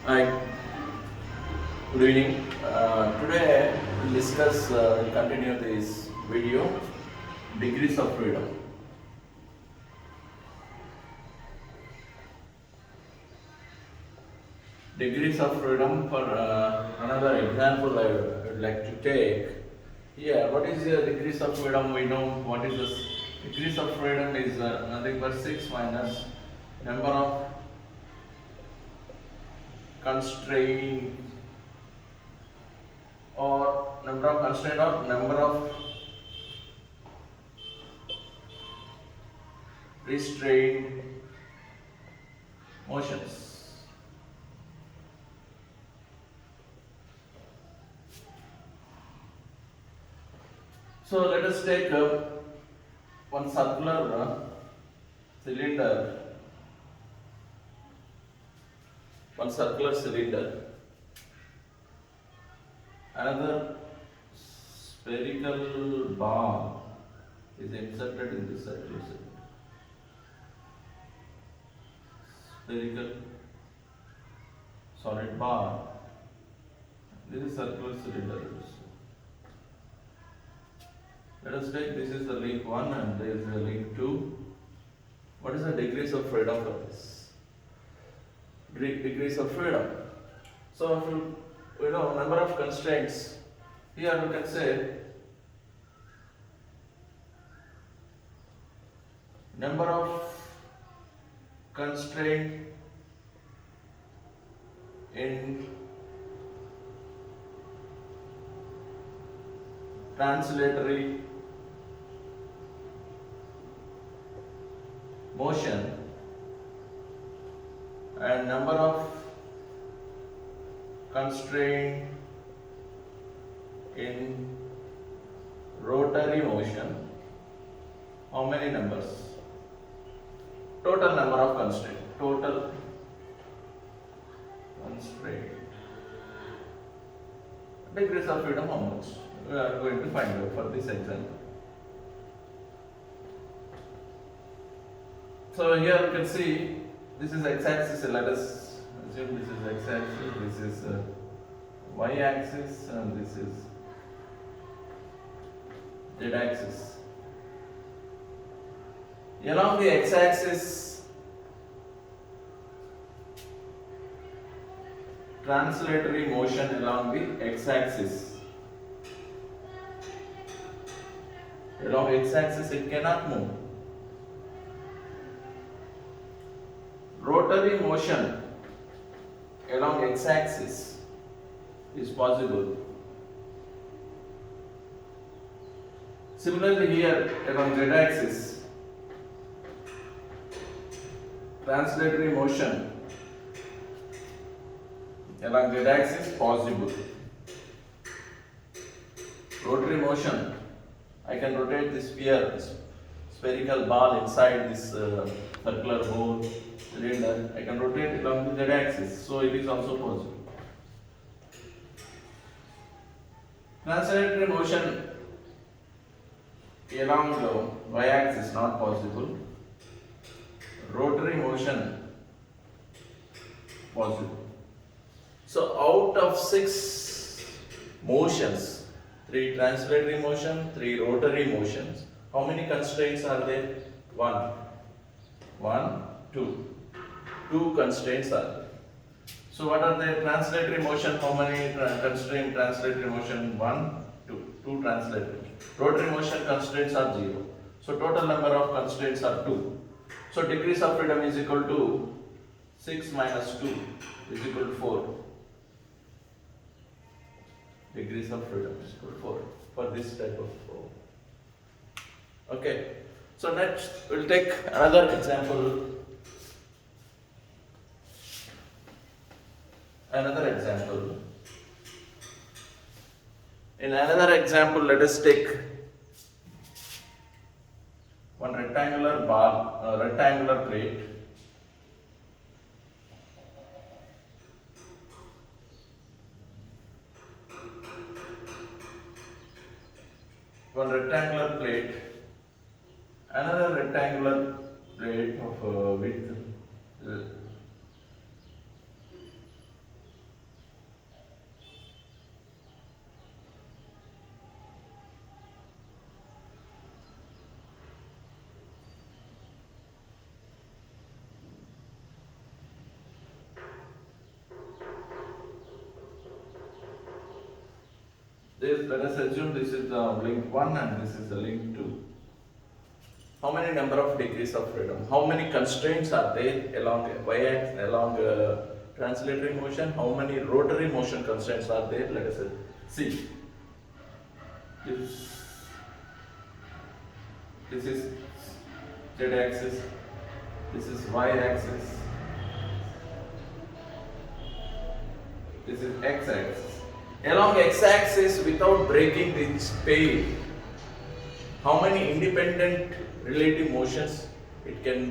Hi, good evening. Today we'll discuss, we'll continue this video, degrees of freedom. Degrees of freedom for another example I would like to take. Here, what is the degrees of freedom? We know what is this. Degrees of freedom is nothing but 6 minus number of constraint or number of restrained motions. So let us take one circular cylinder, one circular cylinder, another spherical bar is inserted in this circular cylinder. Spherical solid bar. This is circular cylinder. Let us take this is the link 1 and there is the link 2. What is the degrees of freedom for this? Degrees of freedom. So if you know number of constraints, here we can say number of constraint in translatory motion and number of constraint in rotary motion. How many numbers? Total number of constraint. Total constraint. Degrees of freedom how much? We are going to find out for this example. So here you can see this is x-axis. Let us assume this is x-axis. This is y-axis, and this is z-axis. Along the x-axis, translatory motion along the x-axis. Along x-axis it cannot move. Rotary motion along x-axis is possible. Similarly here along z-axis, translatory motion along z-axis possible. Rotary motion, I can rotate this sphere, spherical ball inside this circular hole cylinder. I can rotate it along the z-axis, so it is also possible. Translatory motion along the y-axis not possible. Rotary motion possible. So out of 6 motions, 3 translatory motion, 3 rotary motions, how many constraints are there? 1, 2. 2 constraints are there. So what are the translatory motion? How many constraint translatory motion? 1, 2. 2 translatory. Rotary motion constraints are 0. So total number of constraints are 2. So degrees of freedom is equal to 6 minus 2 is equal to 4. Degrees of freedom is equal to 4 for this type of flow. Okay. So next we'll take another example. In another example, let us take one rectangular ball, rectangular plate. One rectangular plate, another rectangular plate of width let us assume this is the link 1 and this is the link 2. How many number of degrees of freedom? How many constraints are there along y-axis, along translatory motion? How many rotary motion constraints are there? Let us see. This is z-axis. This is y-axis. This is x-axis. Along x-axis, without breaking this pair, how many independent relative motions a pair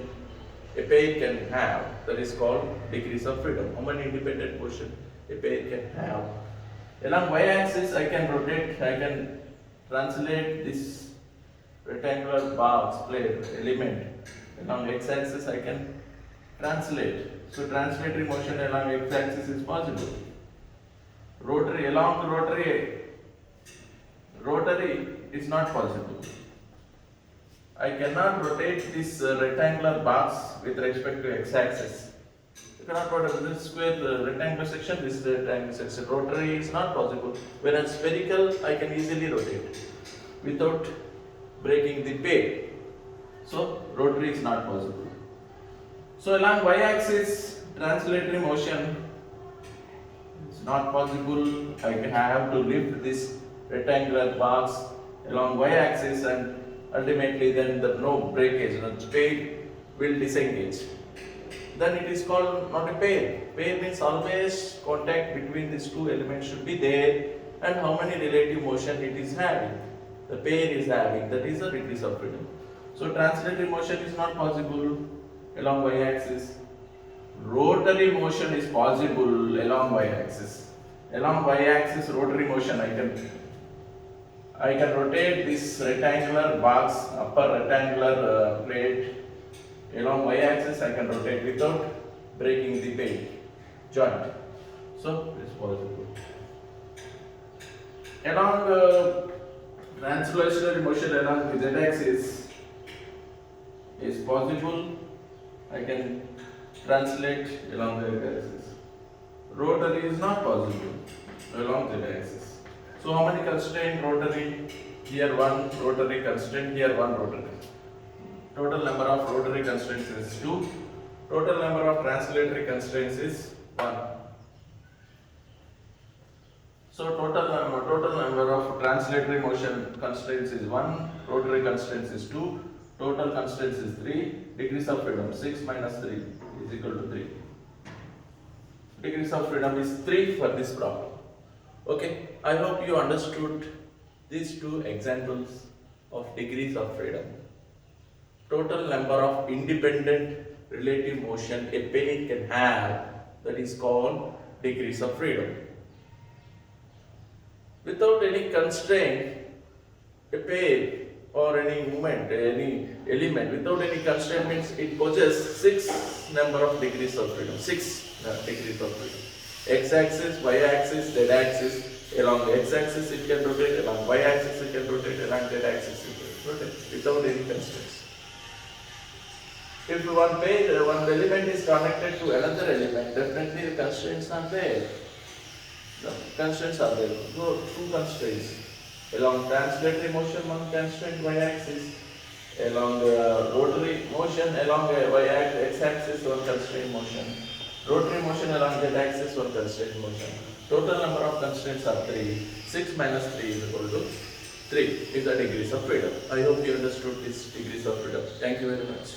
can have? That is called degrees of freedom. How many independent motion a pair can have? Along y-axis, I can rotate. I can translate this rectangular box plate element. Along x-axis, I can translate. So translatory motion along x-axis is possible. Rotary is not possible. I cannot rotate this rectangular box with respect to x-axis. You cannot rotate this square rectangular section, this rectangular section. Rotary is not possible. Whereas spherical, I can easily rotate without breaking the pair. So rotary is not possible. So along y-axis, translatory motion is not possible. I have to lift this rectangular box along y-axis and ultimately then no breakage, the pair will disengage. Then it is called not a pair. Pair means always contact between these two elements should be there, and how many relative motion it is having. The pair is having, that is the degrees of freedom. So translatory motion is not possible along y-axis. Rotary motion is possible along y-axis. Along y-axis rotary motion I can rotate this rectangular box, upper rectangular plate along y-axis. I can rotate without breaking the pair joint. So it is possible. Along translationary motion along the z-axis is possible. I can translate along the z-axis. Rotary is not possible along the z-axis. So how many constraint rotary? Here one rotary constraint, here one rotary. Total number of rotary constraints is 2. Total number of translatory constraints is 1. So total number of translatory motion constraints is 1, rotary constraints is 2, total constraints is 3, degrees of freedom 6 minus 3 is equal to 3. Degrees of freedom is 3 for this problem. Okay, I hope you understood these two examples of degrees of freedom. Total number of independent relative motion a pair can have, that is called degrees of freedom. Without any constraint, a pair or any movement, any element without any constraint means it possesses 6 number of degrees of freedom. 6 degrees of freedom. X-axis, y-axis, z-axis. Along the x-axis it can rotate, along y-axis it can rotate, along z-axis it can rotate without any constraints. If one element is connected to another element, definitely the constraints are there. The constraints are there. So two constraints. Along translatory motion, one constraint y-axis. Along rotary motion, along x-axis, one constraint motion. Rotary motion along z-axis, one constraint motion. Total number of constraints are 3. 6 minus 3 is equal to 3 is the degrees of freedom. I hope you understood these degrees of freedom. Thank you very much.